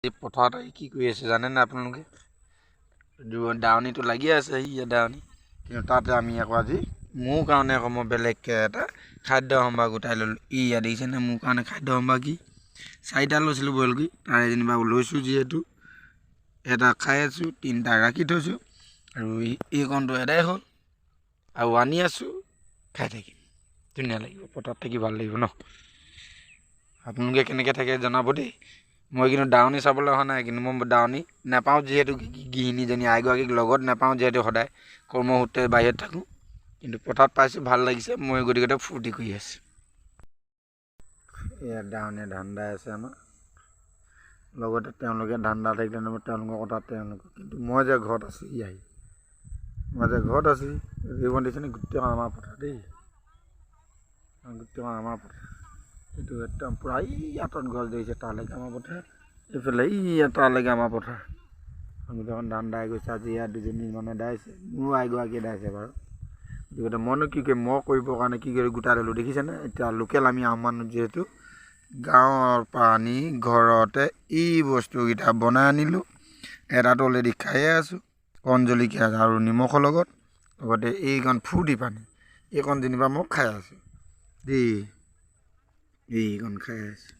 এই পথাৰত কি কৰি আছে জানেনে আপোনালোকে? দাৱনীটো লাগি আছে ইয়াত দাৱনী, কিন্তু তাতে আমি আকৌ আজি মোৰ কাৰণে আকৌ মই বেলেগকৈ এটা খাদ্য সম্ভাৰ গোটাই ল'লোঁ। ইয়াত দেখিছেনে মোৰ কাৰণে খাদ্য সম্ভাৰ কি? 4টা লৈছিলোঁ বইল কৰি, তাৰে যেনিবা লৈছোঁ যিহেতু এটা খাই আছোঁ, 3টা ৰাখি থৈছোঁ আৰু এইকণটো এদাই হ'ল আৰু আনি আছোঁ, খাই থাকিম। ধুনীয়া লাগিব, পথাৰত থাকি ভাল লাগিব ন? আপোনালোকে কেনেকৈ থাকে জনাব দেই। মই কিন্তু দাৱনী চাবলৈ অহা নাই, কিন্তু মই দাৱনী নাপাওঁ যিহেতু, গৃহিণীজনী আইগৰাকীক লগত নাপাওঁ যিহেতু, সদায় কৰ্মসূত্ৰে বাহিৰত থাকোঁ, কিন্তু পথাৰত পাইছোঁ, ভাল লাগিছে, মই গতিকে ফূৰ্তি কৰি আছোঁ। এয়া দাৱনীয়ে ধান দাই আছে আমাৰ লগতে, তেওঁলোকে ধান দাই থাকিলে তেওঁলোকৰ কথা তেওঁলোকে, কিন্তু মই যে ঘৰত আছোঁ, মই যে ঘৰত আছোঁ, এইখন দেখিছেনে গোটেইখন আমাৰ পথাৰ দেই, গোটেইখন আমাৰ পথাৰ। এইটো একদম পূৰা এই আঁতৰত গছ দেখিছে, তালৈকে আমাৰ পথাৰ, এইফালে তালৈকে আমাৰ পথাৰ, গোটেইখন ধান দাই গৈছে। আজি ইয়াত 2জনী মানুহে দাইছে, মোৰো আইগৰাকীয়ে দাইছে বাৰু, গতিকে মইনো কি কৰিম, মই কৰিবৰ কাৰণে কি কৰি গোটাই ল'লোঁ দেখিছেনে। এতিয়া লোকেল আমি আহোম মানুহ যিহেতু, গাঁৱৰ পৰা আনি ঘৰতে এই বস্তুকেইটা বনাই আনিলোঁ। এটাতো অলৰেডি খায়ে আছোঁ, কণ জলকীয়া আৰু নিমখৰ লগত, লগতে এইকণ ফ্ৰুটি পানী, এইকণ যেনিবা মই খাই আছোঁ দেই, এইকণ খাই আছোঁ।